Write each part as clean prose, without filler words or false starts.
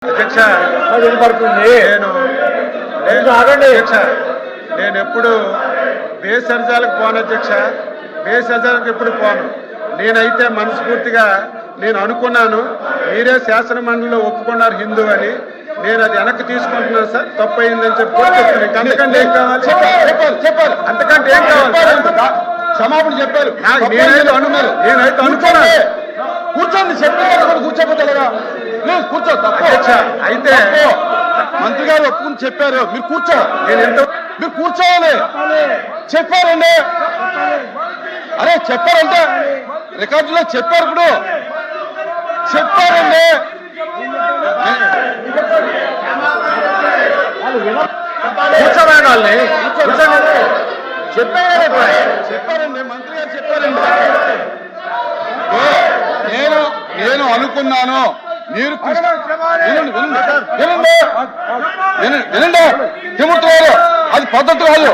అధ్యక్ష నేను ఎప్పుడు బేసర్జాలకు పోను అధ్యక్ష, బేసర్జాలకు ఎప్పుడు పోను. నేనైతే మనస్ఫూర్తిగా నేను అనుకున్నాను, మీరే శాసన మండలిలో ఒప్పుకున్నారు హిందూ అని, నేను అది వెనక్కి తీసుకుంటున్నాను సార్, తప్పు అయిందని చెప్పి అంతకంటే ఏం కావాలి? చెప్పారు అంతకంటే ఏం కావాలి? క్షమాపణ చెప్పారు. నేనైతే అనుకున్నాను. కూర్చోండి, చెప్పారు కూర్చోపోతారా? ప్లీజ్ కూర్చో. అధ్యక్ష అయితే మంత్రి గారు ఒప్పుకుని చెప్పారు, మీరు కూర్చో. మీరు కూర్చోవాలి. చెప్పారండి, అరే చెప్పారంటే రికార్డులో చెప్పారు. ఇప్పుడు చెప్పారండి, కూర్చోబోయాలి. చెప్పారండి, మంత్రి గారు చెప్పారండి. నేను అనుకున్నాను మీరు వినండి, తిరుగుతున్నారు, అది పద్ధతి కాదు,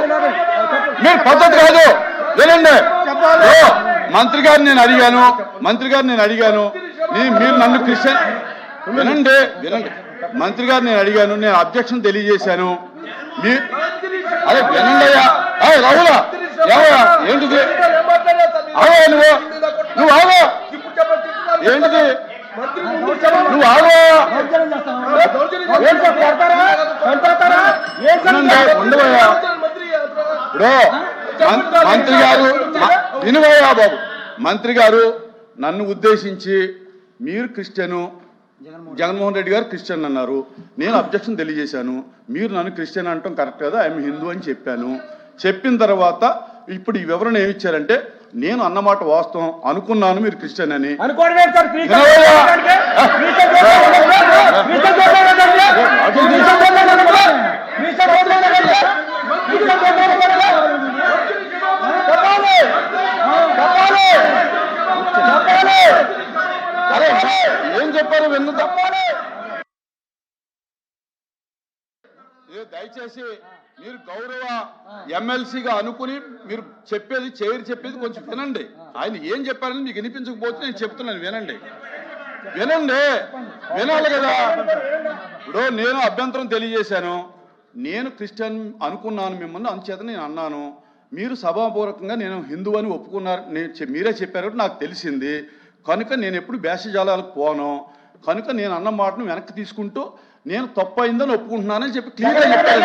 మీరు పద్ధతి కాదు. వినండి, మంత్రి గారు నేను అడిగాను, మీరు నన్ను క్రిస్టియన్ వినండి, మంత్రి గారు నేను అడిగాను, నేను అబ్జెక్షన్ తెలియజేశాను. అదే వినండి అయ్యా. రాహులా ఏమయ్యా, ఏంటిది? ఆవా నువ్వు ఆవా, ఏంటిది? నువ్వు ఆవా, ఉండవయ్యా. ఇప్పుడు మంత్రి గారు వినువయ్యా బాబు, మంత్రి గారు నన్ను ఉద్దేశించి మీరు క్రిస్టియను, జగన్మోహన్ రెడ్డి గారు క్రిస్టియన్ అన్నారు. నేను అబ్జెక్షన్ తెలియజేశాను. మీరు నన్ను క్రిస్టియన్ అంటాం కరెక్ట్ కదా, ఐఎమ్ హిందూ అని చెప్పాను. చెప్పిన తర్వాత ఇప్పుడు ఈ వివరణ ఏమి ఇచ్చారంటే, నేను అన్నమాట వాస్తవం, అనుకున్నాను మీరు క్రిస్టియన్ అని. ఏం చెప్పారు విన్ను తప్పాలి. దయచేసి మీరు గౌరవ ఎమ్మెల్సీగా అనుకుని మీరు చెప్పేది కొంచెం వినండి. ఆయన ఏం చెప్పారని మీకు వినిపించకపోతే నేను చెప్తున్నాను, వినండి, వినాలి కదా. ఇప్పుడు నేను అభ్యంతరం తెలియజేశాను, నేను క్రిస్టియన్ అనుకున్నాను మిమ్మల్ని, అందుచేత నేను అన్నాను. మీరు సభాపూర్వకంగా నేను హిందూ అని ఒప్పుకున్నారు, మీరే చెప్పారు నాకు తెలిసింది కనుక నేను ఎప్పుడు భేషజాలాలకు పోను, కనుక నేను అన్న మాటను వెనక్కి తీసుకుంటూ నేను తప్పు అయిందని ఒప్పుకుంటున్నానని చెప్పి క్లియర్గా చెప్పాను.